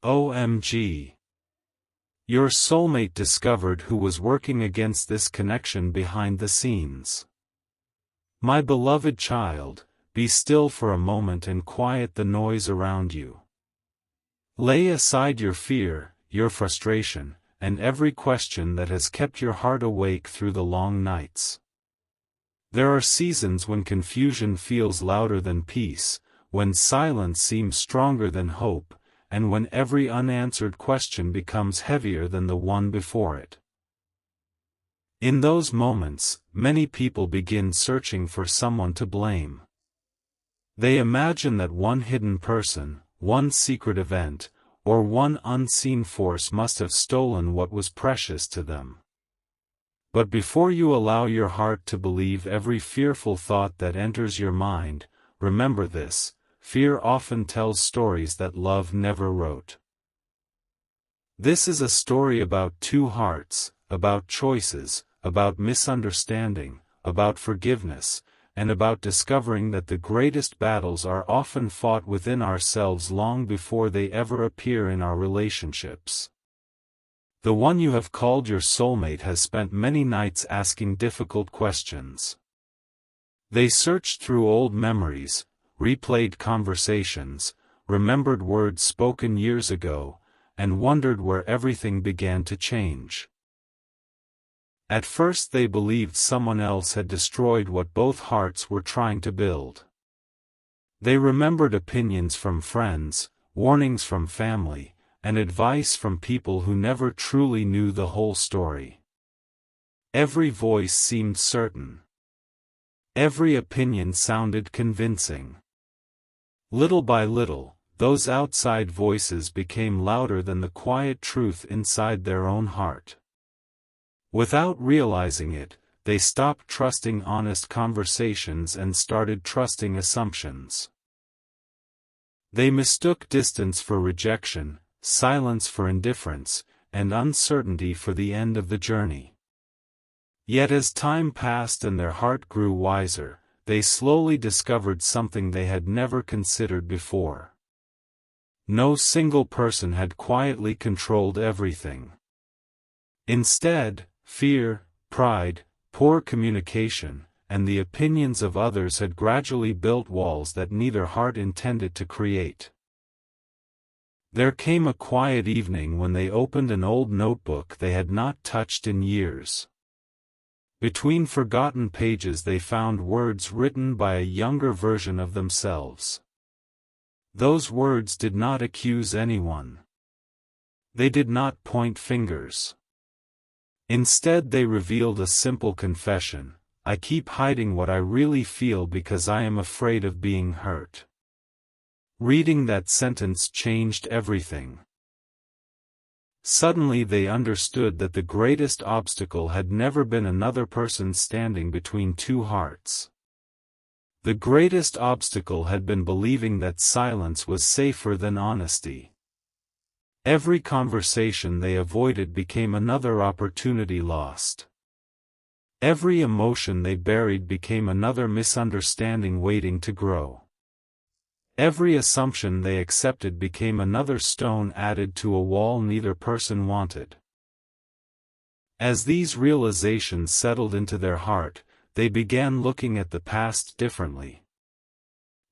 OMG. Your soulmate discovered who was working against this connection behind the scenes. My beloved child, be still for a moment and quiet the noise around you. Lay aside your fear, your frustration, and every question that has kept your heart awake through the long nights. There are seasons when confusion feels louder than peace, when silence seems stronger than hope, and when every unanswered question becomes heavier than the one before it. In those moments, many people begin searching for someone to blame. They imagine that one hidden person, one secret event, or one unseen force must have stolen what was precious to them. But before you allow your heart to believe every fearful thought that enters your mind, remember this: fear often tells stories that love never wrote. This is a story about two hearts, about choices, about misunderstanding, about forgiveness, and about discovering that the greatest battles are often fought within ourselves long before they ever appear in our relationships. The one you have called your soulmate has spent many nights asking difficult questions. They searched through old memories, replayed conversations, remembered words spoken years ago, and wondered where everything began to change. At first they believed someone else had destroyed what both hearts were trying to build. They remembered opinions from friends, warnings from family, and advice from people who never truly knew the whole story. Every voice seemed certain. Every opinion sounded convincing. Little by little, those outside voices became louder than the quiet truth inside their own heart. Without realizing it, they stopped trusting honest conversations and started trusting assumptions. They mistook distance for rejection, silence for indifference, and uncertainty for the end of the journey. Yet as time passed and their heart grew wiser, they slowly discovered something they had never considered before. No single person had quietly controlled everything. Instead, fear, pride, poor communication, and the opinions of others had gradually built walls that neither heart intended to create. There came a quiet evening when they opened an old notebook they had not touched in years. Between forgotten pages they found words written by a younger version of themselves. Those words did not accuse anyone. They did not point fingers. Instead they revealed a simple confession: I keep hiding what I really feel because I am afraid of being hurt. Reading that sentence changed everything. Suddenly they understood that the greatest obstacle had never been another person standing between two hearts. The greatest obstacle had been believing that silence was safer than honesty. Every conversation they avoided became another opportunity lost. Every emotion they buried became another misunderstanding waiting to grow. Every assumption they accepted became another stone added to a wall neither person wanted. As these realizations settled into their heart, they began looking at the past differently.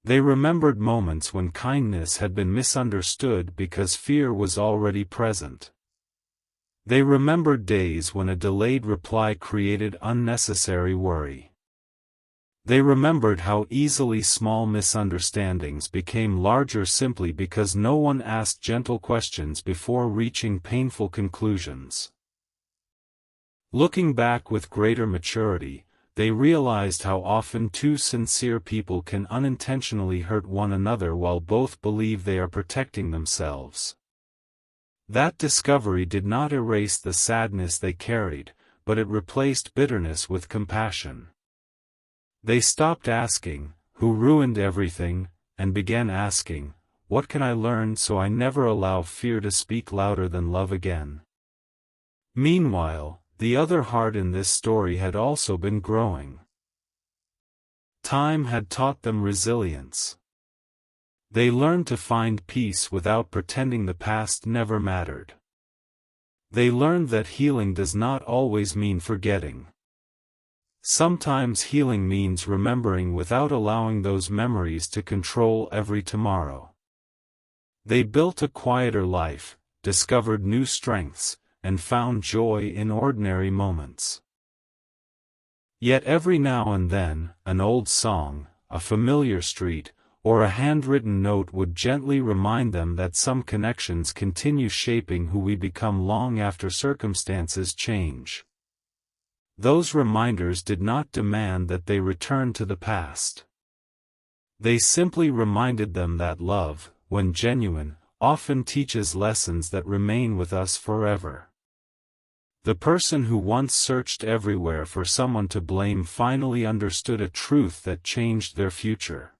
They remembered moments when kindness had been misunderstood because fear was already present. They remembered days when a delayed reply created unnecessary worry. They remembered how easily small misunderstandings became larger simply because no one asked gentle questions before reaching painful conclusions. Looking back with greater maturity, they realized how often two sincere people can unintentionally hurt one another while both believe they are protecting themselves. That discovery did not erase the sadness they carried, but it replaced bitterness with compassion. They stopped asking, "Who ruined everything?" and began asking, "What can I learn so I never allow fear to speak louder than love again?" Meanwhile, the other heart in this story had also been growing. Time had taught them resilience. They learned to find peace without pretending the past never mattered. They learned that healing does not always mean forgetting. Sometimes healing means remembering without allowing those memories to control every tomorrow. They built a quieter life, discovered new strengths, and found joy in ordinary moments. Yet every now and then, an old song, a familiar street, or a handwritten note would gently remind them that some connections continue shaping who we become long after circumstances change. Those reminders did not demand that they return to the past. They simply reminded them that love, when genuine, often teaches lessons that remain with us forever. The person who once searched everywhere for someone to blame finally understood a truth that changed their future.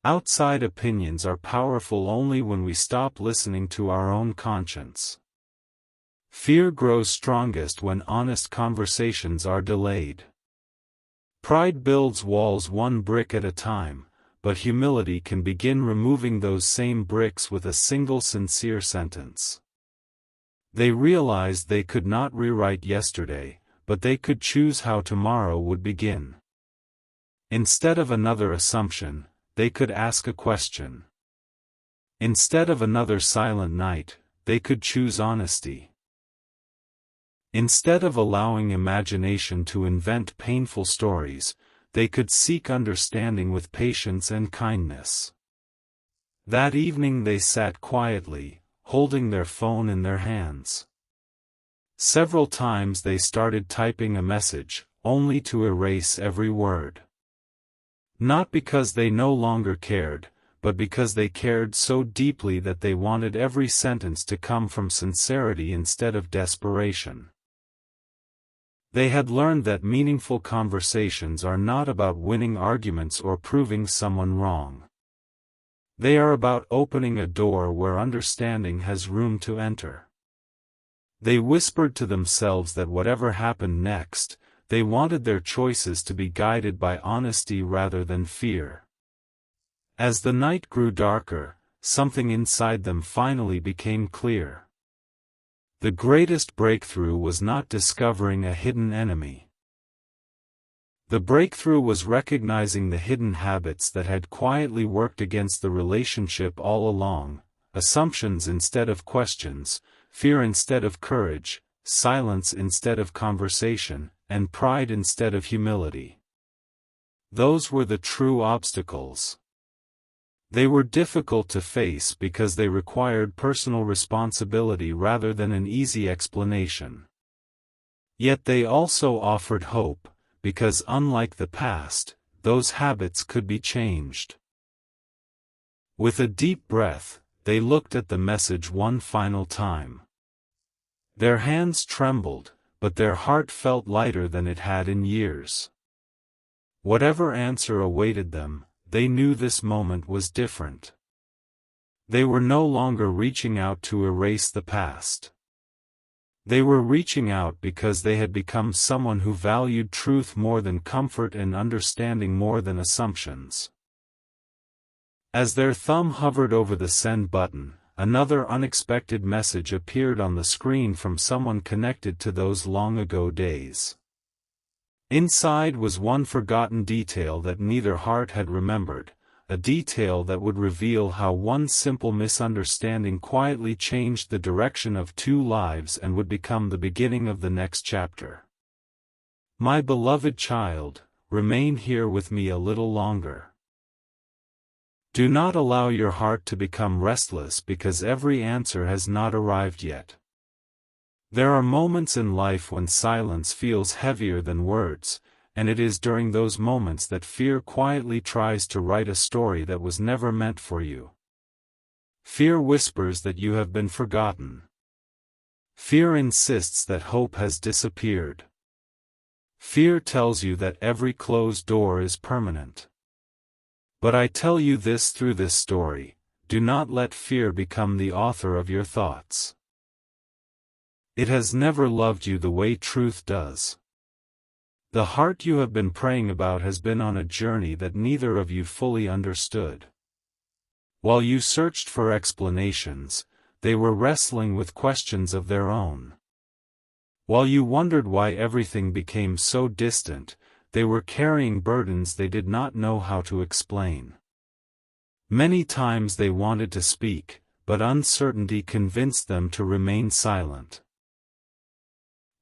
Outside opinions are powerful only when we stop listening to our own conscience. Fear grows strongest when honest conversations are delayed. Pride builds walls one brick at a time, but humility can begin removing those same bricks with a single sincere sentence. They realized they could not rewrite yesterday, but they could choose how tomorrow would begin. Instead of another assumption, they could ask a question. Instead of another silent night, they could choose honesty. Instead of allowing imagination to invent painful stories, they could seek understanding with patience and kindness. That evening they sat quietly, holding their phone in their hands. Several times they started typing a message, only to erase every word. Not because they no longer cared, but because they cared so deeply that they wanted every sentence to come from sincerity instead of desperation. They had learned that meaningful conversations are not about winning arguments or proving someone wrong. They are about opening a door where understanding has room to enter. They whispered to themselves that whatever happened next, they wanted their choices to be guided by honesty rather than fear. As the night grew darker, something inside them finally became clear. The greatest breakthrough was not discovering a hidden enemy. The breakthrough was recognizing the hidden habits that had quietly worked against the relationship all along, assumptions instead of questions, fear instead of courage, silence instead of conversation, and pride instead of humility. Those were the true obstacles. They were difficult to face because they required personal responsibility rather than an easy explanation. Yet they also offered hope, because unlike the past, those habits could be changed. With a deep breath, they looked at the message one final time. Their hands trembled, but their heart felt lighter than it had in years. Whatever answer awaited them, they knew this moment was different. They were no longer reaching out to erase the past. They were reaching out because they had become someone who valued truth more than comfort and understanding more than assumptions. As their thumb hovered over the send button, another unexpected message appeared on the screen from someone connected to those long-ago days. Inside was one forgotten detail that neither heart had remembered, a detail that would reveal how one simple misunderstanding quietly changed the direction of two lives and would become the beginning of the next chapter. My beloved child, remain here with me a little longer. Do not allow your heart to become restless because every answer has not arrived yet. There are moments in life when silence feels heavier than words, and it is during those moments that fear quietly tries to write a story that was never meant for you. Fear whispers that you have been forgotten. Fear insists that hope has disappeared. Fear tells you that every closed door is permanent. But I tell you this through this story, do not let fear become the author of your thoughts. It has never loved you the way truth does. The heart you have been praying about has been on a journey that neither of you fully understood. While you searched for explanations, they were wrestling with questions of their own. While you wondered why everything became so distant, they were carrying burdens they did not know how to explain. Many times they wanted to speak, but uncertainty convinced them to remain silent.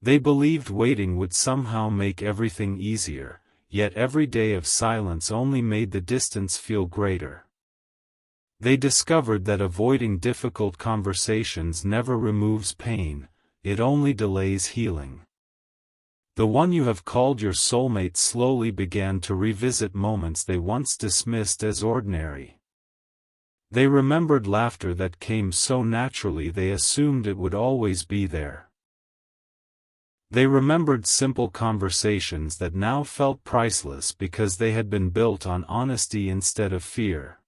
They believed waiting would somehow make everything easier, yet every day of silence only made the distance feel greater. They discovered that avoiding difficult conversations never removes pain, it only delays healing. The one you have called your soulmate slowly began to revisit moments they once dismissed as ordinary. They remembered laughter that came so naturally they assumed it would always be there. They remembered simple conversations that now felt priceless because they had been built on honesty instead of fear.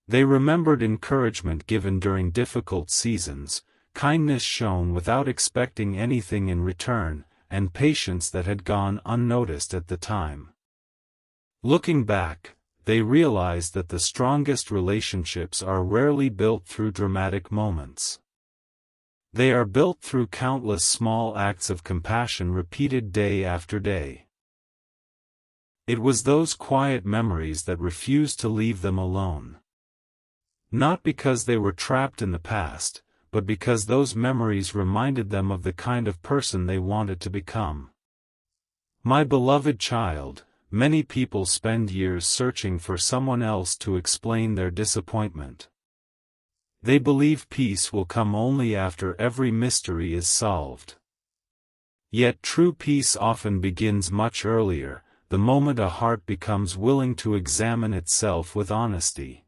They remembered encouragement given during difficult seasons, kindness shown without expecting anything in return, and patience that had gone unnoticed at the time. Looking back, they realized that the strongest relationships are rarely built through dramatic moments. They are built through countless small acts of compassion repeated day after day. It was those quiet memories that refused to leave them alone. Not because they were trapped in the past, but because those memories reminded them of the kind of person they wanted to become. My beloved child, many people spend years searching for someone else to explain their disappointment. They believe peace will come only after every mystery is solved. Yet true peace often begins much earlier, the moment a heart becomes willing to examine itself with honesty.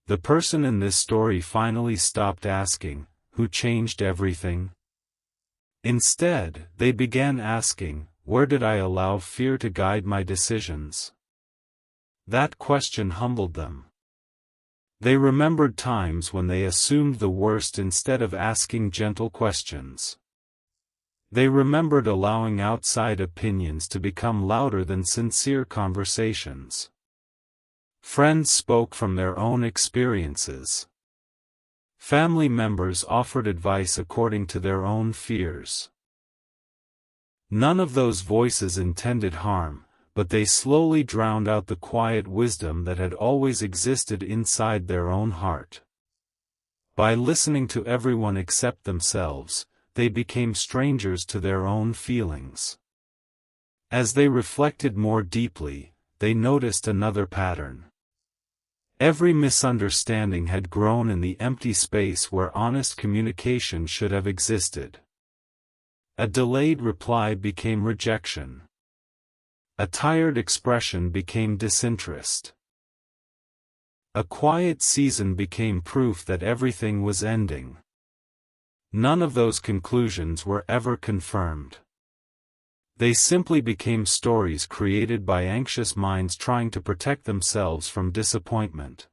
The person in this story finally stopped asking, "Who changed everything?" Instead, they began asking, "Where did I allow fear to guide my decisions?" That question humbled them. They remembered times when they assumed the worst instead of asking gentle questions. They remembered allowing outside opinions to become louder than sincere conversations. Friends spoke from their own experiences. Family members offered advice according to their own fears. None of those voices intended harm, but they slowly drowned out the quiet wisdom that had always existed inside their own heart. By listening to everyone except themselves, they became strangers to their own feelings. As they reflected more deeply, they noticed another pattern. Every misunderstanding had grown in the empty space where honest communication should have existed. A delayed reply became rejection. A tired expression became disinterest. A quiet season became proof that everything was ending. None of those conclusions were ever confirmed. They simply became stories created by anxious minds trying to protect themselves from disappointment.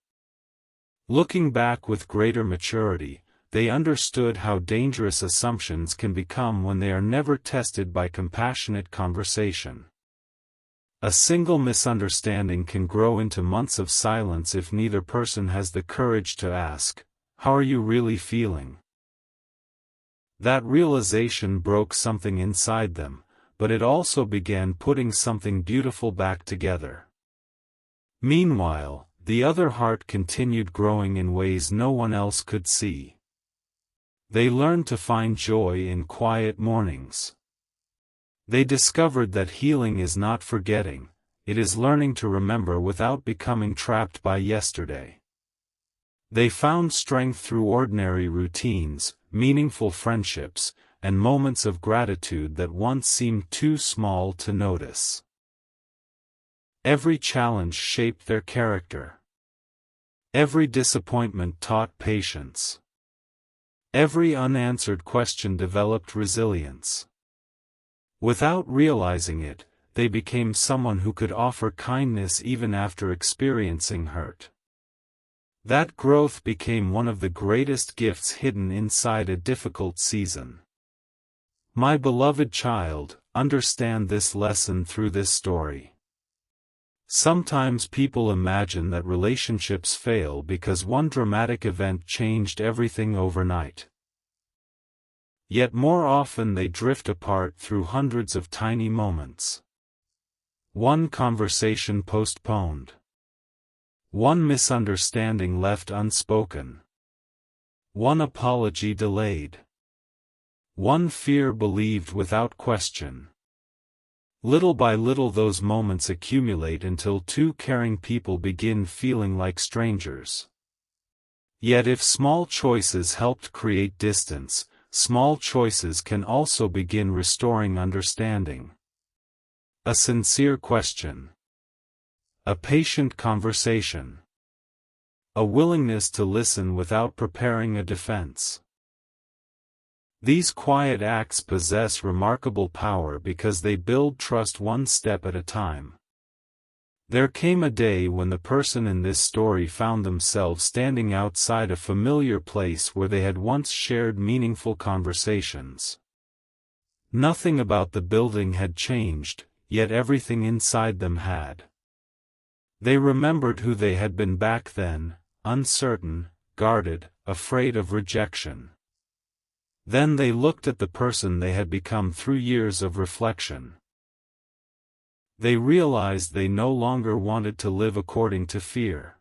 Looking back with greater maturity, they understood how dangerous assumptions can become when they are never tested by compassionate conversation. A single misunderstanding can grow into months of silence if neither person has the courage to ask, "How are you really feeling?" That realization broke something inside them, but it also began putting something beautiful back together. Meanwhile, the other heart continued growing in ways no one else could see. They learned to find joy in quiet mornings. They discovered that healing is not forgetting, it is learning to remember without becoming trapped by yesterday. They found strength through ordinary routines, meaningful friendships, and moments of gratitude that once seemed too small to notice. Every challenge shaped their character. Every disappointment taught patience. Every unanswered question developed resilience. Without realizing it, they became someone who could offer kindness even after experiencing hurt. That growth became one of the greatest gifts hidden inside a difficult season. My beloved child, understand this lesson through this story. Sometimes people imagine that relationships fail because one dramatic event changed everything overnight. Yet more often they drift apart through hundreds of tiny moments. One conversation postponed. One misunderstanding left unspoken. One apology delayed. One fear believed without question. Little by little those moments accumulate until two caring people begin feeling like strangers. Yet if small choices helped create distance, small choices can also begin restoring understanding. A sincere question. A patient conversation. A willingness to listen without preparing a defense. These quiet acts possess remarkable power because they build trust one step at a time. There came a day when the person in this story found themselves standing outside a familiar place where they had once shared meaningful conversations. Nothing about the building had changed, yet everything inside them had. They remembered who they had been back then, uncertain, guarded, afraid of rejection. Then they looked at the person they had become through years of reflection. They realized they no longer wanted to live according to fear.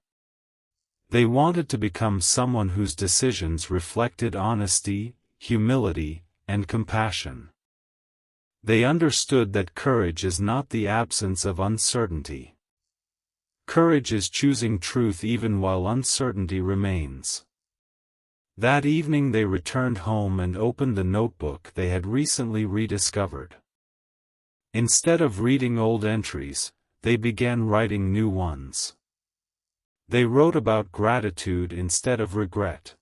They wanted to become someone whose decisions reflected honesty, humility, and compassion. They understood that courage is not the absence of uncertainty. Courage is choosing truth even while uncertainty remains. That evening they returned home and opened the notebook they had recently rediscovered. Instead of reading old entries, they began writing new ones. They wrote about gratitude instead of regret.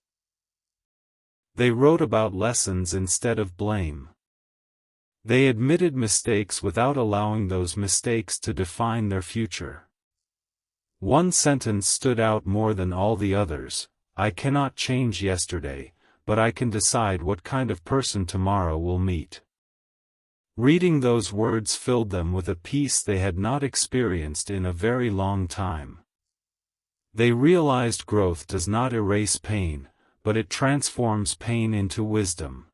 They wrote about lessons instead of blame. They admitted mistakes without allowing those mistakes to define their future. One sentence stood out more than all the others: I cannot change yesterday, but I can decide what kind of person tomorrow will meet. Reading those words filled them with a peace they had not experienced in a very long time. They realized growth does not erase pain, but it transforms pain into wisdom.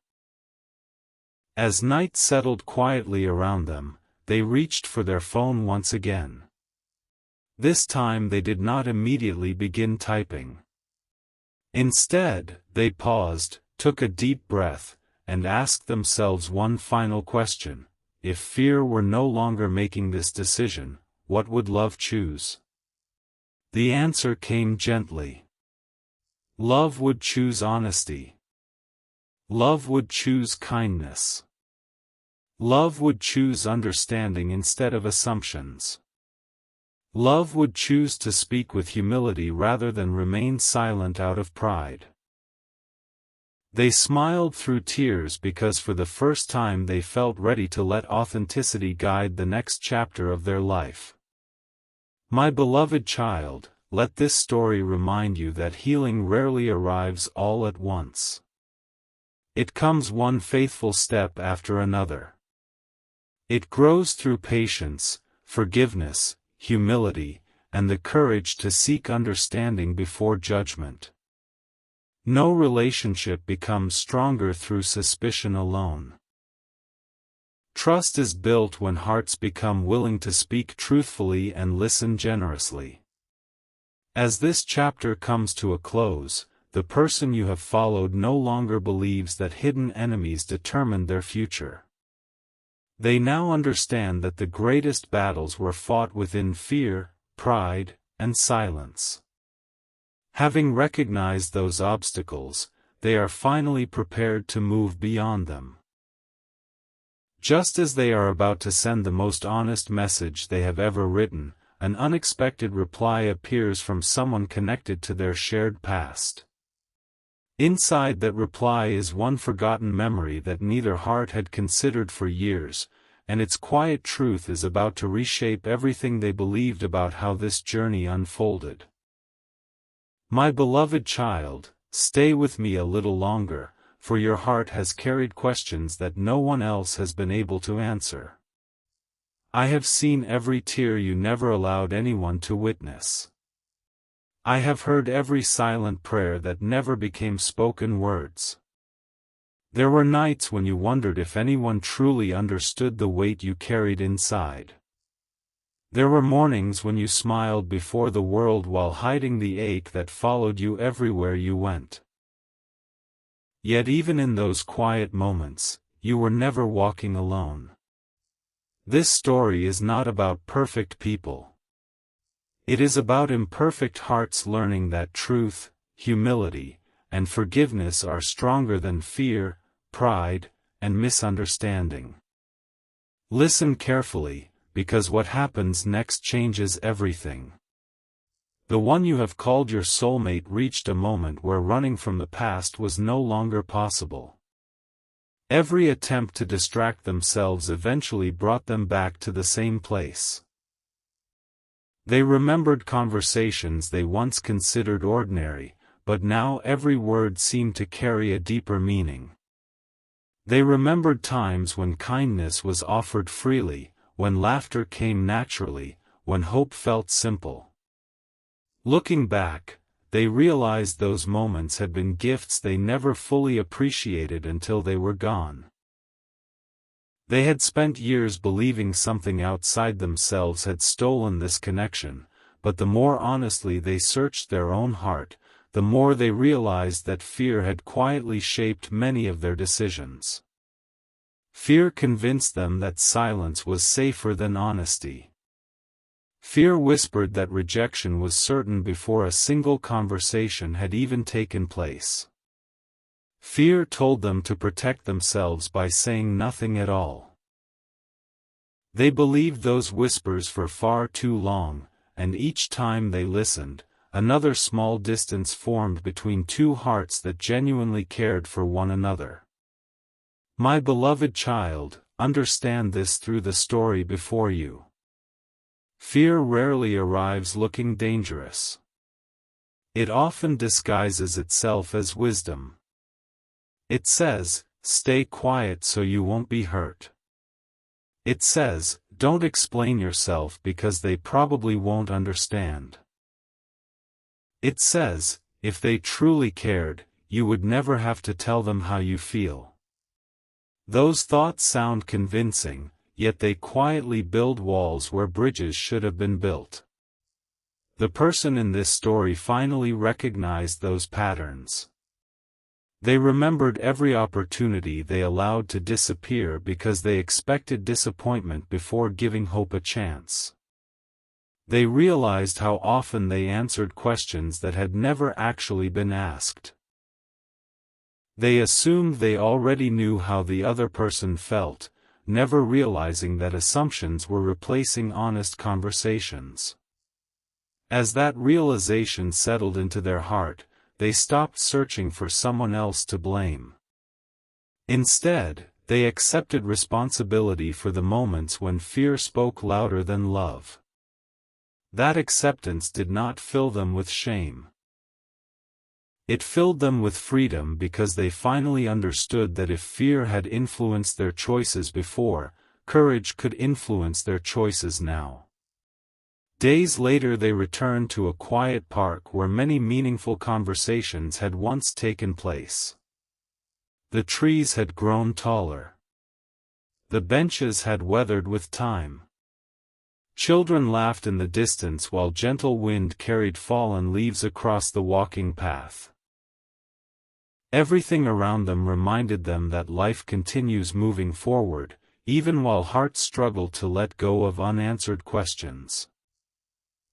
As night settled quietly around them, they reached for their phone once again. This time they did not immediately begin typing. Instead, they paused, took a deep breath, and asked themselves one final question: if fear were no longer making this decision, what would love choose? The answer came gently. Love would choose honesty. Love would choose kindness. Love would choose understanding instead of assumptions. Love would choose to speak with humility rather than remain silent out of pride. They smiled through tears because for the first time they felt ready to let authenticity guide the next chapter of their life. My beloved child, let this story remind you that healing rarely arrives all at once. It comes one faithful step after another. It grows through patience, forgiveness, humility, and the courage to seek understanding before judgment. No relationship becomes stronger through suspicion alone. Trust is built when hearts become willing to speak truthfully and listen generously. As this chapter comes to a close, the person you have followed no longer believes that hidden enemies determined their future. They now understand that the greatest battles were fought within fear, pride, and silence. Having recognized those obstacles, they are finally prepared to move beyond them. Just as they are about to send the most honest message they have ever written, an unexpected reply appears from someone connected to their shared past. Inside that reply is one forgotten memory that neither heart had considered for years, and its quiet truth is about to reshape everything they believed about how this journey unfolded. My beloved child, stay with me a little longer, for your heart has carried questions that no one else has been able to answer. I have seen every tear you never allowed anyone to witness. I have heard every silent prayer that never became spoken words. There were nights when you wondered if anyone truly understood the weight you carried inside. There were mornings when you smiled before the world while hiding the ache that followed you everywhere you went. Yet even in those quiet moments, you were never walking alone. This story is not about perfect people. It is about imperfect hearts learning that truth, humility, and forgiveness are stronger than fear, pride, and misunderstanding. Listen carefully, because what happens next changes everything. The one you have called your soulmate reached a moment where running from the past was no longer possible. Every attempt to distract themselves eventually brought them back to the same place. They remembered conversations they once considered ordinary, but now every word seemed to carry a deeper meaning. They remembered times when kindness was offered freely, when laughter came naturally, when hope felt simple. Looking back, they realized those moments had been gifts they never fully appreciated until they were gone. They had spent years believing something outside themselves had stolen this connection, but the more honestly they searched their own heart, the more they realized that fear had quietly shaped many of their decisions. Fear convinced them that silence was safer than honesty. Fear whispered that rejection was certain before a single conversation had even taken place. Fear told them to protect themselves by saying nothing at all. They believed those whispers for far too long, and each time they listened, another small distance formed between two hearts that genuinely cared for one another. My beloved child, understand this through the story before you. Fear rarely arrives looking dangerous. It often disguises itself as wisdom. It says, stay quiet so you won't be hurt. It says, don't explain yourself because they probably won't understand. It says, if they truly cared, you would never have to tell them how you feel. Those thoughts sound convincing, yet they quietly build walls where bridges should have been built. The person in this story finally recognized those patterns. They remembered every opportunity they allowed to disappear because they expected disappointment before giving hope a chance. They realized how often they answered questions that had never actually been asked. They assumed they already knew how the other person felt, never realizing that assumptions were replacing honest conversations. As that realization settled into their heart, they stopped searching for someone else to blame. Instead, they accepted responsibility for the moments when fear spoke louder than love. That acceptance did not fill them with shame. It filled them with freedom because they finally understood that if fear had influenced their choices before, courage could influence their choices now. Days later they returned to a quiet park where many meaningful conversations had once taken place. The trees had grown taller. The benches had weathered with time. Children laughed in the distance while gentle wind carried fallen leaves across the walking path. Everything around them reminded them that life continues moving forward, even while hearts struggle to let go of unanswered questions.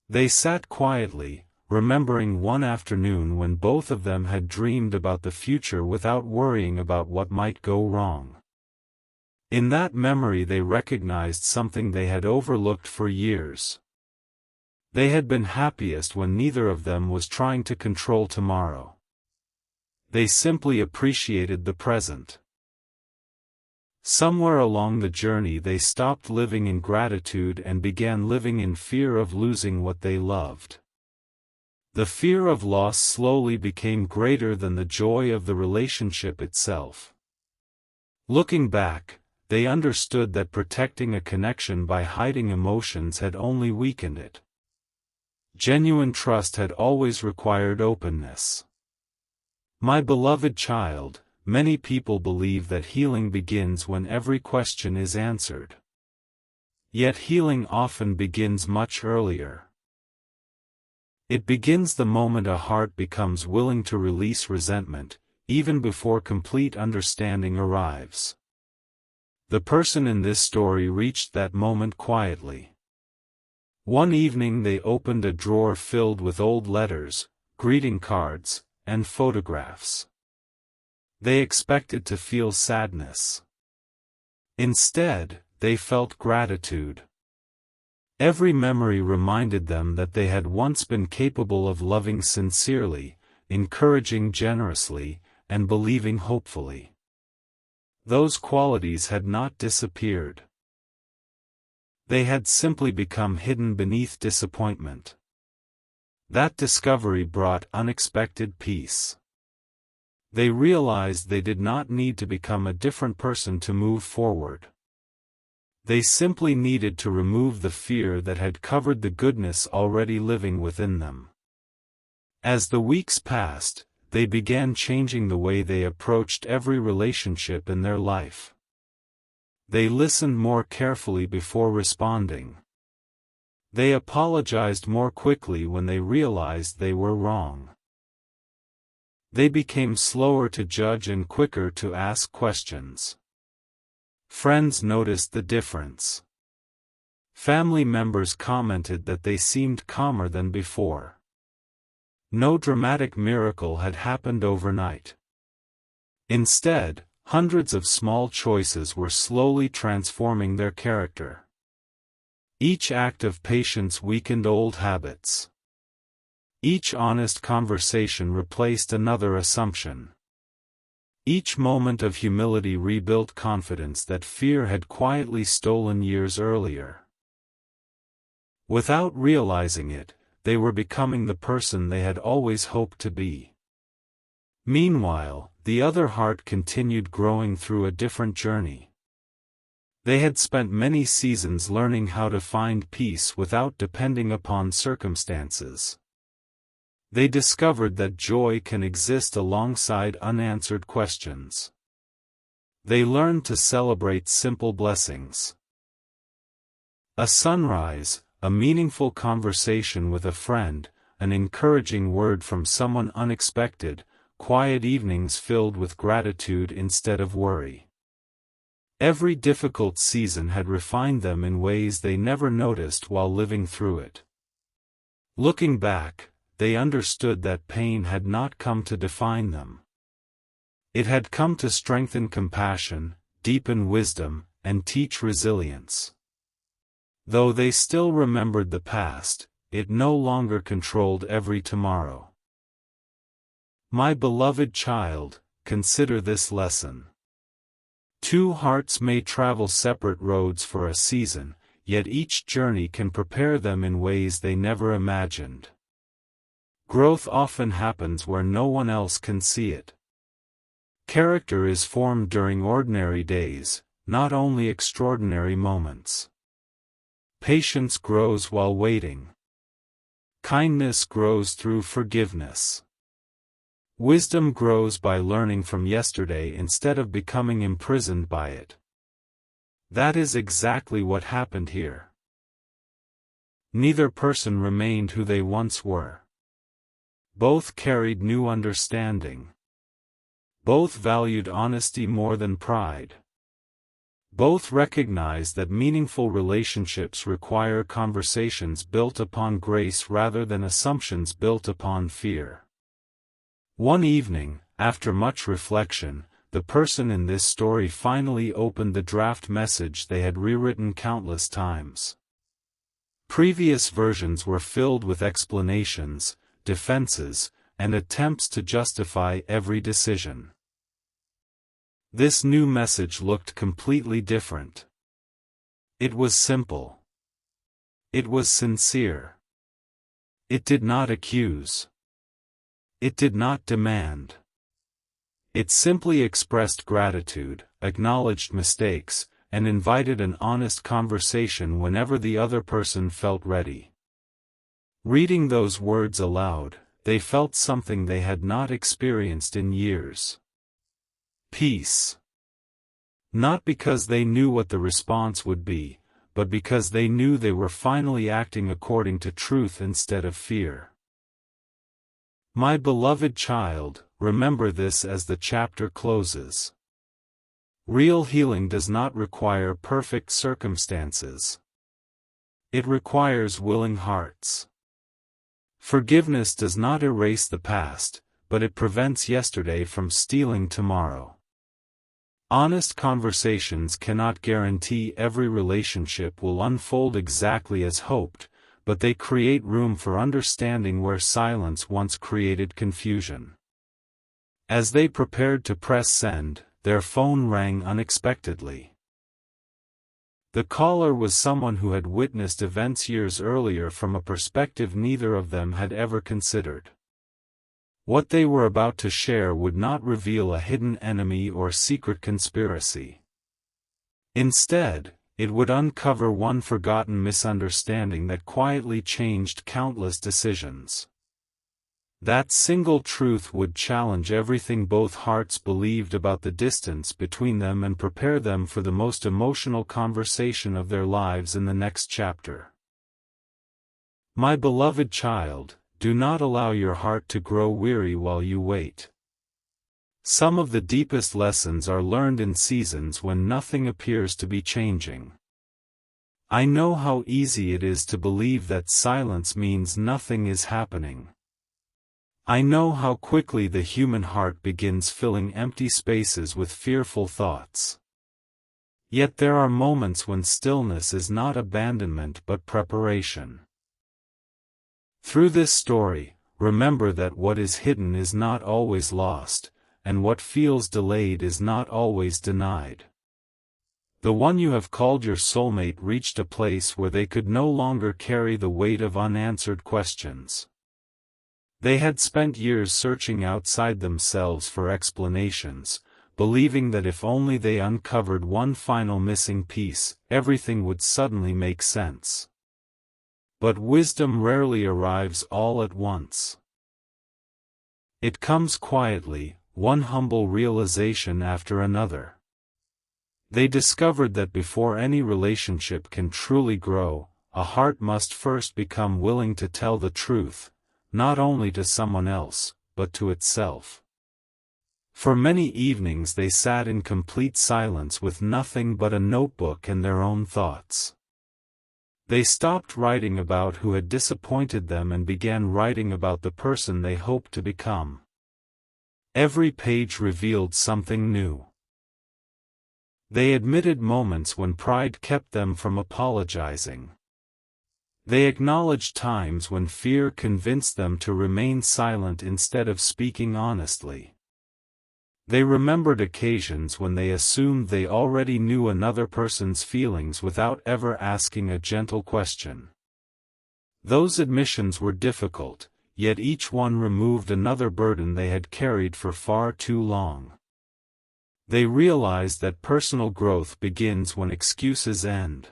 They sat quietly, remembering one afternoon when both of them had dreamed about the future without worrying about what might go wrong. In that memory they recognized something they had overlooked for years. They had been happiest when neither of them was trying to control tomorrow. They simply appreciated the present. Somewhere along the journey they stopped living in gratitude and began living in fear of losing what they loved. The fear of loss slowly became greater than the joy of the relationship itself. Looking back, they understood that protecting a connection by hiding emotions had only weakened it. Genuine trust had always required openness. My beloved child, many people believe that healing begins when every question is answered. Yet healing often begins much earlier. It begins the moment a heart becomes willing to release resentment, even before complete understanding arrives. The person in this story reached that moment quietly. One evening they opened a drawer filled with old letters, greeting cards, and photographs. They expected to feel sadness. Instead, they felt gratitude. Every memory reminded them that they had once been capable of loving sincerely, encouraging generously, and believing hopefully. Those qualities had not disappeared. They had simply become hidden beneath disappointment. That discovery brought unexpected peace. They realized they did not need to become a different person to move forward. They simply needed to remove the fear that had covered the goodness already living within them. As the weeks passed, they began changing the way they approached every relationship in their life. They listened more carefully before responding. They apologized more quickly when they realized they were wrong. They became slower to judge and quicker to ask questions. Friends noticed the difference. Family members commented that they seemed calmer than before. No dramatic miracle had happened overnight. Instead, hundreds of small choices were slowly transforming their character. Each act of patience weakened old habits. Each honest conversation replaced another assumption. Each moment of humility rebuilt confidence that fear had quietly stolen years earlier. Without realizing it, they were becoming the person they had always hoped to be. Meanwhile, the other heart continued growing through a different journey. They had spent many seasons learning how to find peace without depending upon circumstances. They discovered that joy can exist alongside unanswered questions. They learned to celebrate simple blessings. A sunrise, a meaningful conversation with a friend, an encouraging word from someone unexpected, quiet evenings filled with gratitude instead of worry. Every difficult season had refined them in ways they never noticed while living through it. Looking back, they understood that pain had not come to define them. It had come to strengthen compassion, deepen wisdom, and teach resilience. Though they still remembered the past, it no longer controlled every tomorrow. My beloved child, consider this lesson. Two hearts may travel separate roads for a season, yet each journey can prepare them in ways they never imagined. Growth often happens where no one else can see it. Character is formed during ordinary days, not only extraordinary moments. Patience grows while waiting. Kindness grows through forgiveness. Wisdom grows by learning from yesterday instead of becoming imprisoned by it. That is exactly what happened here. Neither person remained who they once were. Both carried new understanding. Both valued honesty more than pride. Both recognized that meaningful relationships require conversations built upon grace rather than assumptions built upon fear. One evening, after much reflection, the person in this story finally opened the draft message they had rewritten countless times. Previous versions were filled with explanations, defenses, and attempts to justify every decision. This new message looked completely different. It was simple. It was sincere. It did not accuse. It did not demand. It simply expressed gratitude, acknowledged mistakes, and invited an honest conversation whenever the other person felt ready. Reading those words aloud, they felt something they had not experienced in years. Peace. Not because they knew what the response would be, but because they knew they were finally acting according to truth instead of fear. My beloved child, remember this as the chapter closes. Real healing does not require perfect circumstances. It requires willing hearts. Forgiveness does not erase the past, but it prevents yesterday from stealing tomorrow. Honest conversations cannot guarantee every relationship will unfold exactly as hoped, but they create room for understanding where silence once created confusion. As they prepared to press send, their phone rang unexpectedly. The caller was someone who had witnessed events years earlier from a perspective neither of them had ever considered. What they were about to share would not reveal a hidden enemy or secret conspiracy. Instead, it would uncover one forgotten misunderstanding that quietly changed countless decisions. That single truth would challenge everything both hearts believed about the distance between them and prepare them for the most emotional conversation of their lives in the next chapter. My beloved child, do not allow your heart to grow weary while you wait. Some of the deepest lessons are learned in seasons when nothing appears to be changing. I know how easy it is to believe that silence means nothing is happening. I know how quickly the human heart begins filling empty spaces with fearful thoughts. Yet there are moments when stillness is not abandonment but preparation. Through this story, remember that what is hidden is not always lost, and what feels delayed is not always denied. The one you have called your soulmate reached a place where they could no longer carry the weight of unanswered questions. They had spent years searching outside themselves for explanations, believing that if only they uncovered one final missing piece, everything would suddenly make sense. But wisdom rarely arrives all at once. It comes quietly, one humble realization after another. They discovered that before any relationship can truly grow, a heart must first become willing to tell the truth, not only to someone else, but to itself. For many evenings they sat in complete silence with nothing but a notebook and their own thoughts. They stopped writing about who had disappointed them and began writing about the person they hoped to become. Every page revealed something new. They admitted moments when pride kept them from apologizing. They acknowledged times when fear convinced them to remain silent instead of speaking honestly. They remembered occasions when they assumed they already knew another person's feelings without ever asking a gentle question. Those admissions were difficult, yet each one removed another burden they had carried for far too long. They realized that personal growth begins when excuses end.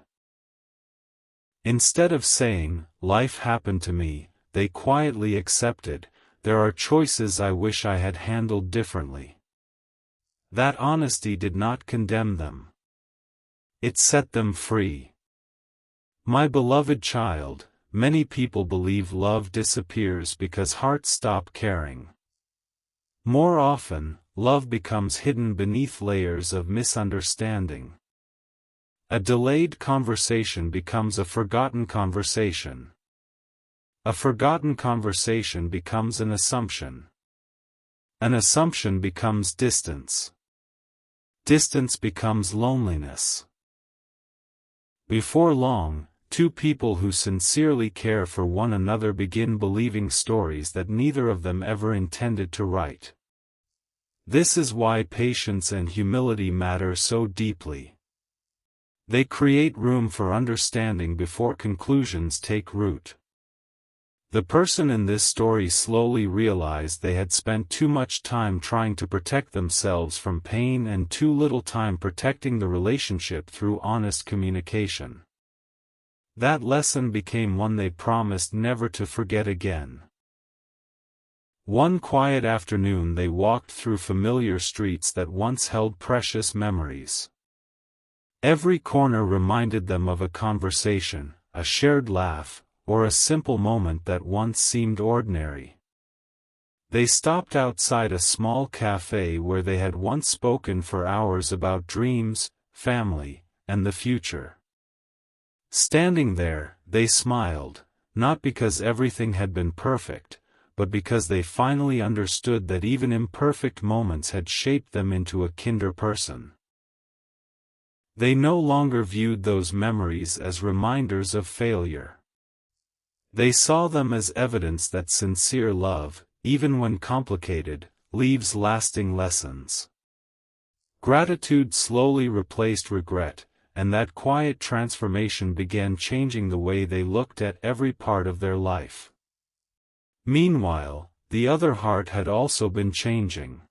Instead of saying, "Life happened to me," they quietly accepted, "There are choices I wish I had handled differently." That honesty did not condemn them. It set them free. My beloved child, many people believe love disappears because hearts stop caring. More often, love becomes hidden beneath layers of misunderstanding. A delayed conversation becomes a forgotten conversation. A forgotten conversation becomes an assumption. An assumption becomes distance. Distance becomes loneliness. Before long, two people who sincerely care for one another begin believing stories that neither of them ever intended to write. This is why patience and humility matter so deeply. They create room for understanding before conclusions take root. The person in this story slowly realized they had spent too much time trying to protect themselves from pain and too little time protecting the relationship through honest communication. That lesson became one they promised never to forget again. One quiet afternoon they walked through familiar streets that once held precious memories. Every corner reminded them of a conversation, a shared laugh, or a simple moment that once seemed ordinary. They stopped outside a small cafe where they had once spoken for hours about dreams, family, and the future. Standing there, they smiled, not because everything had been perfect, but because they finally understood that even imperfect moments had shaped them into a kinder person. They no longer viewed those memories as reminders of failure. They saw them as evidence that sincere love, even when complicated, leaves lasting lessons. Gratitude slowly replaced regret, and that quiet transformation began changing the way they looked at every part of their life. Meanwhile, the other heart had also been changing.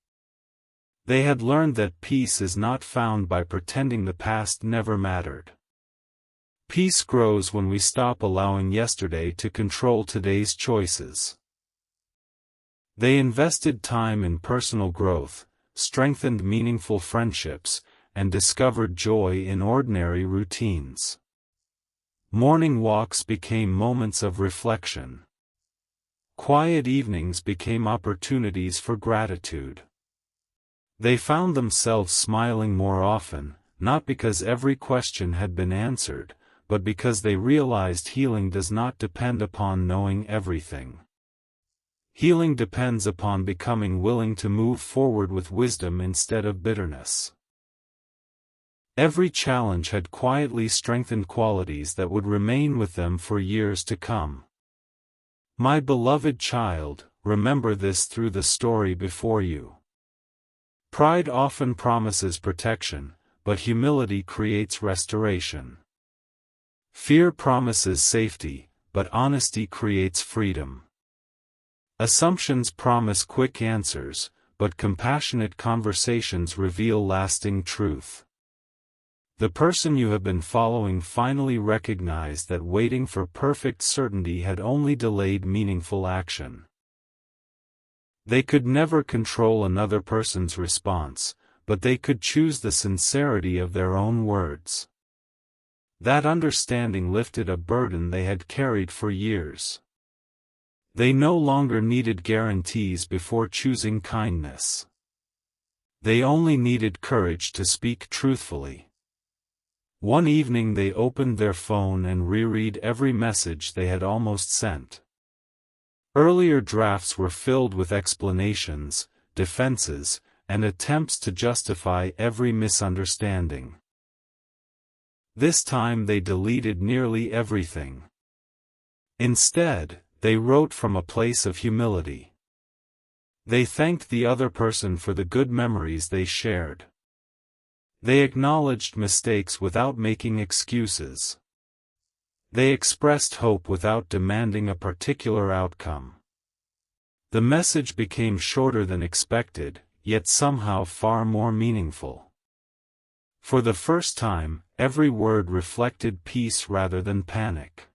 They had learned that peace is not found by pretending the past never mattered. Peace grows when we stop allowing yesterday to control today's choices. They invested time in personal growth, strengthened meaningful friendships, and discovered joy in ordinary routines. Morning walks became moments of reflection. Quiet evenings became opportunities for gratitude. They found themselves smiling more often, not because every question had been answered, but because they realized healing does not depend upon knowing everything. Healing depends upon becoming willing to move forward with wisdom instead of bitterness. Every challenge had quietly strengthened qualities that would remain with them for years to come. My beloved child, remember this through the story before you. Pride often promises protection, but humility creates restoration. Fear promises safety, but honesty creates freedom. Assumptions promise quick answers, but compassionate conversations reveal lasting truth. The person you have been following finally recognized that waiting for perfect certainty had only delayed meaningful action. They could never control another person's response, but they could choose the sincerity of their own words. That understanding lifted a burden they had carried for years. They no longer needed guarantees before choosing kindness. They only needed courage to speak truthfully. One evening they opened their phone and reread every message they had almost sent. Earlier drafts were filled with explanations, defenses, and attempts to justify every misunderstanding. This time they deleted nearly everything. Instead, they wrote from a place of humility. They thanked the other person for the good memories they shared. They acknowledged mistakes without making excuses. They expressed hope without demanding a particular outcome. The message became shorter than expected, yet somehow far more meaningful. For the first time, every word reflected peace rather than panic.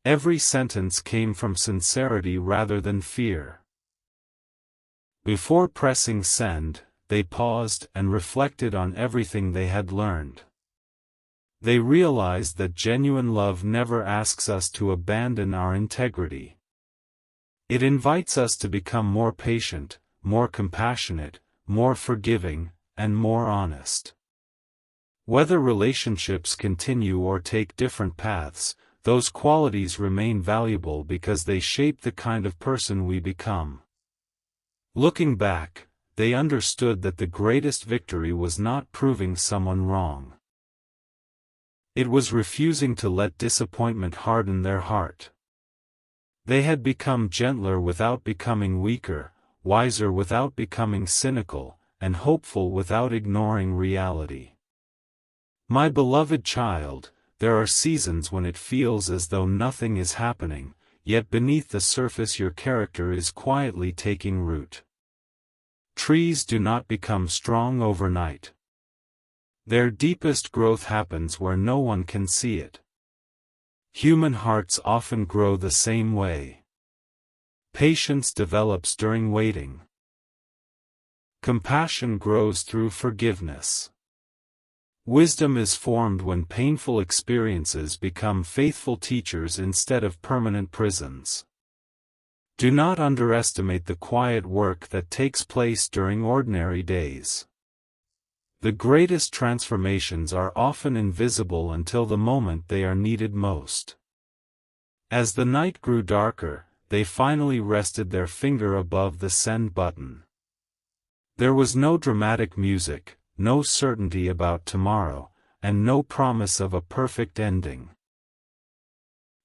Every sentence came from sincerity rather than fear. Before pressing send, they paused and reflected on everything they had learned. They realized that genuine love never asks us to abandon our integrity. It invites us to become more patient, more compassionate, more forgiving, and more honest. Whether relationships continue or take different paths, those qualities remain valuable because they shape the kind of person we become. Looking back, they understood that the greatest victory was not proving someone wrong. It was refusing to let disappointment harden their heart. They had become gentler without becoming weaker, wiser without becoming cynical, and hopeful without ignoring reality. My beloved child, there are seasons when it feels as though nothing is happening, yet beneath the surface your character is quietly taking root. Trees do not become strong overnight. Their deepest growth happens where no one can see it. Human hearts often grow the same way. Patience develops during waiting. Compassion grows through forgiveness. Wisdom is formed when painful experiences become faithful teachers instead of permanent prisons. Do not underestimate the quiet work that takes place during ordinary days. The greatest transformations are often invisible until the moment they are needed most. As the night grew darker, they finally rested their finger above the send button. There was no dramatic music, no certainty about tomorrow, and no promise of a perfect ending.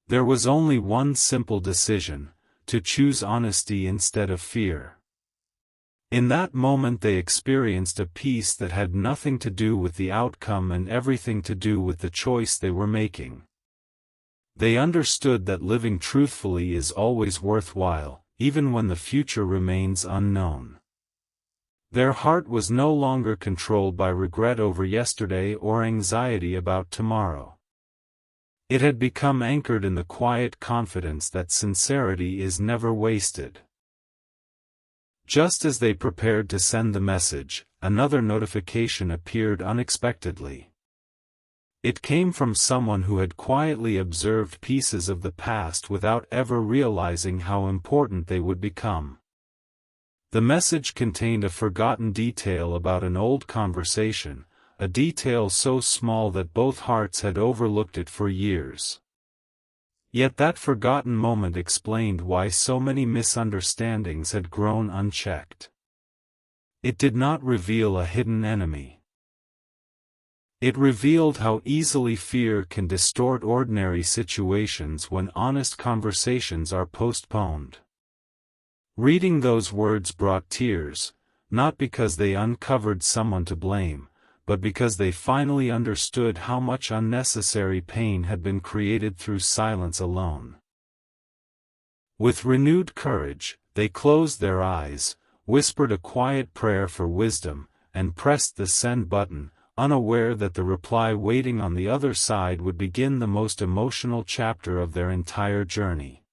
There was only one simple decision: to choose honesty instead of fear. In that moment they experienced a peace that had nothing to do with the outcome and everything to do with the choice they were making. They understood that living truthfully is always worthwhile, even when the future remains unknown. Their heart was no longer controlled by regret over yesterday or anxiety about tomorrow. It had become anchored in the quiet confidence that sincerity is never wasted. Just as they prepared to send the message, another notification appeared unexpectedly. It came from someone who had quietly observed pieces of the past without ever realizing how important they would become. The message contained a forgotten detail about an old conversation, a detail so small that both hearts had overlooked it for years. Yet that forgotten moment explained why so many misunderstandings had grown unchecked. It did not reveal a hidden enemy. It revealed how easily fear can distort ordinary situations when honest conversations are postponed. Reading those words brought tears, not because they uncovered someone to blame, but because they finally understood how much unnecessary pain had been created through silence alone. With renewed courage, they closed their eyes, whispered a quiet prayer for wisdom, and pressed the send button, unaware that the reply waiting on the other side would begin the most emotional chapter of their entire journey.